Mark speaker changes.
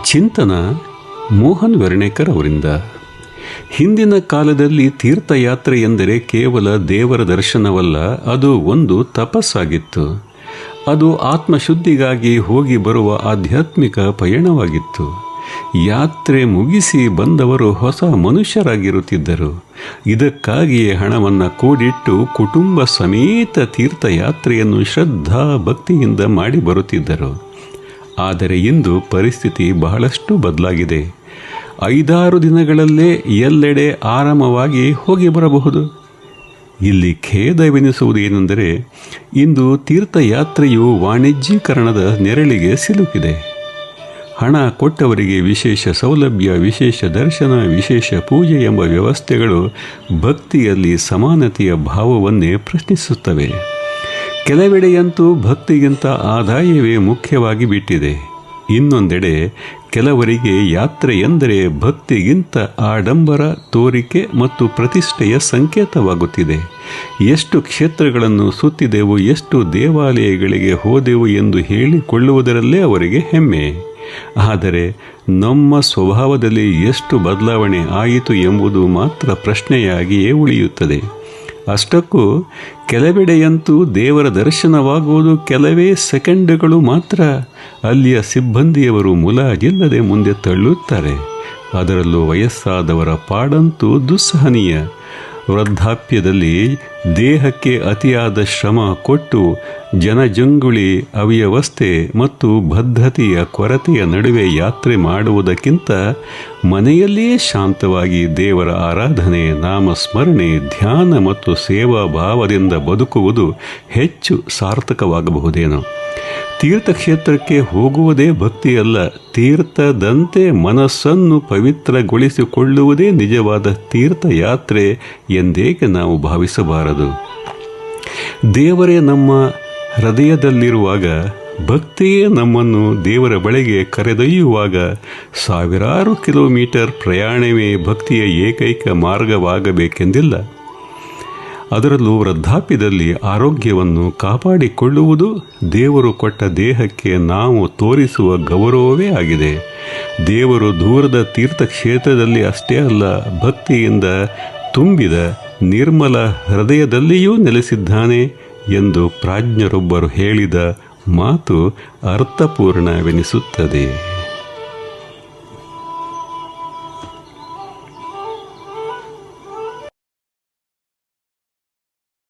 Speaker 1: ಚಿಂತನ ಮೋಹನ್ ವೆರ್ಣೇಕರ್ ಅವರಿಂದ. ಹಿಂದಿನ ಕಾಲದಲ್ಲಿ ತೀರ್ಥಯಾತ್ರೆ ಎಂದರೆ ಕೇವಲ ದೇವರ ದರ್ಶನವಲ್ಲ, ಅದು ಒಂದು ತಪಸ್ಸಾಗಿತ್ತು. ಅದು ಆತ್ಮಶುದ್ಧಿಗಾಗಿ ಹೋಗಿ ಬರುವ ಆಧ್ಯಾತ್ಮಿಕ ಪಯಣವಾಗಿತ್ತು. ಯಾತ್ರೆ ಮುಗಿಸಿ ಬಂದವರು ಹೊಸ ಮನುಷ್ಯರಾಗಿರುತ್ತಿದ್ದರು. ಇದಕ್ಕಾಗಿಯೇ ಹಣವನ್ನು ಕೂಡಿಟ್ಟು ಕುಟುಂಬ ಸಮೇತ ತೀರ್ಥಯಾತ್ರೆಯನ್ನು ಶ್ರದ್ಧಾ ಭಕ್ತಿಯಿಂದ ಮಾಡಿ ಬರುತ್ತಿದ್ದರು. ಆದರೆ ಇಂದು ಪರಿಸ್ಥಿತಿ ಬಹಳಷ್ಟು ಬದಲಾಗಿದೆ. 5-6 ದಿನಗಳಲ್ಲೇ ಎಲ್ಲೆಡೆ ಆರಾಮವಾಗಿ ಹೋಗಿ ಬರಬಹುದು. ಇಲ್ಲಿ ಖೇದವೆನಿಸುವುದೇನೆಂದರೆ, ಇಂದು ತೀರ್ಥಯಾತ್ರೆಯು ವಾಣಿಜ್ಯೀಕರಣದ ನೆರಳಿಗೆ ಸಿಲುಕಿದೆ. ಹಣ ಕೊಟ್ಟವರಿಗೆ ವಿಶೇಷ ಸೌಲಭ್ಯ, ವಿಶೇಷ ದರ್ಶನ, ವಿಶೇಷ ಪೂಜೆ ಎಂಬ ವ್ಯವಸ್ಥೆಗಳು ಭಕ್ತಿಯಲ್ಲಿ ಸಮಾನತೆಯ ಭಾವವನ್ನೇ ಪ್ರಶ್ನಿಸುತ್ತವೆ. ಕೆಲವೆಡೆಯಂತೂ ಭಕ್ತಿಗಿಂತ ಆದಾಯವೇ ಮುಖ್ಯವಾಗಿ ಬಿಟ್ಟಿದೆ. ಇನ್ನೊಂದೆಡೆ ಕೆಲವರಿಗೆ ಯಾತ್ರೆ ಎಂದರೆ ಭಕ್ತಿಗಿಂತ ಆಡಂಬರ, ತೋರಿಕೆ ಮತ್ತು ಪ್ರತಿಷ್ಠೆಯ ಸಂಕೇತವಾಗುತ್ತಿದೆ. ಎಷ್ಟು ಕ್ಷೇತ್ರಗಳನ್ನು ಸುತ್ತಿದೆವು, ಎಷ್ಟು ದೇವಾಲಯಗಳಿಗೆ ಹೋದೆವು ಎಂದು ಹೇಳಿಕೊಳ್ಳುವುದರಲ್ಲೇ ಅವರಿಗೆ ಹೆಮ್ಮೆ. ಆದರೆ ನಮ್ಮ ಸ್ವಭಾವದಲ್ಲಿ ಎಷ್ಟು ಬದಲಾವಣೆ ಆಯಿತು ಎಂಬುದು ಮಾತ್ರ ಪ್ರಶ್ನೆಯಾಗಿಯೇ ಉಳಿಯುತ್ತದೆ. ಅಷ್ಟಕ್ಕೂ ಕೆಲವೆಡೆಯಂತೂ ದೇವರ ದರ್ಶನವಾಗುವುದು ಕೆಲವೇ ಸೆಕೆಂಡುಗಳು ಮಾತ್ರ. ಅಲ್ಲಿಯ ಸಿಬ್ಬಂದಿಯವರು ಮುಲಾಜಿಲ್ಲದೆ ಮುಂದೆ ತಳ್ಳುತ್ತಾರೆ. ಅದರಲ್ಲೂ ವಯಸ್ಸಾದವರ ಪಾಡಂತೂ ದುಸ್ಸಹನೀಯ. ವೃದ್ಧಾಪ್ಯದಲ್ಲಿ ದೇಹಕ್ಕೆ ಅತಿಯಾದ ಶ್ರಮ ಕೊಟ್ಟು ಜನಜಂಗುಳಿ, ಅವ್ಯವಸ್ಥೆ ಮತ್ತು ಬದ್ಧತೆಯ ಕೊರತೆಯ ನಡುವೆ ಯಾತ್ರೆ ಮಾಡುವುದಕ್ಕಿಂತ ಮನೆಯಲ್ಲಿಯೇ ಶಾಂತವಾಗಿ ದೇವರ ಆರಾಧನೆ, ನಾಮಸ್ಮರಣೆ, ಧ್ಯಾನ ಮತ್ತು ಸೇವಾ ಭಾವದಿಂದ ಬದುಕುವುದು ಹೆಚ್ಚು ಸಾರ್ಥಕವಾಗಬಹುದೇನೋ. ತೀರ್ಥಕ್ಷೇತ್ರಕ್ಕೆ ಹೋಗುವುದೇ ಭಕ್ತಿಯಲ್ಲ, ತೀರ್ಥದಂತೆ ಮನಸ್ಸನ್ನು ಪವಿತ್ರಗೊಳಿಸಿಕೊಳ್ಳುವುದೇ ನಿಜವಾದ ತೀರ್ಥಯಾತ್ರೆ ಎಂದೇಕೆ ನಾವು ಭಾವಿಸಬಾರದು? ದೇವರೇ ನಮ್ಮ ಹೃದಯದಲ್ಲಿರುವಾಗ, ಭಕ್ತಿಯೇ ನಮ್ಮನ್ನು ದೇವರ ಬಳಿಗೆ ಕರೆದೊಯ್ಯುವಾಗ, ಸಾವಿರಾರು ಕಿಲೋಮೀಟರ್ ಪ್ರಯಾಣವೇ ಭಕ್ತಿಯ ಏಕೈಕ ಮಾರ್ಗವಾಗಬೇಕೆಂದಿಲ್ಲ. ಅದರಲ್ಲೂ ವೃದ್ಧಾಪ್ಯದಲ್ಲಿ ಆರೋಗ್ಯವನ್ನು ಕಾಪಾಡಿಕೊಳ್ಳುವುದು ದೇವರು ಕೊಟ್ಟ ದೇಹಕ್ಕೆ ನಾವು ತೋರಿಸುವ ಗೌರವವೇ ಆಗಿದೆ. ದೇವರು ದೂರದ ತೀರ್ಥಕ್ಷೇತ್ರದಲ್ಲಿ ಅಷ್ಟೇ ಅಲ್ಲ, ಭಕ್ತಿಯಿಂದ ತುಂಬಿದ ನಿರ್ಮಲ ಹೃದಯದಲ್ಲಿಯೂ ನೆಲೆಸಿದ್ದಾನೆ ಎಂದು ಪ್ರಾಜ್ಞರೊಬ್ಬರು ಹೇಳಿದ ಮಾತು ಅರ್ಥಪೂರ್ಣವೆನಿಸುತ್ತದೆ.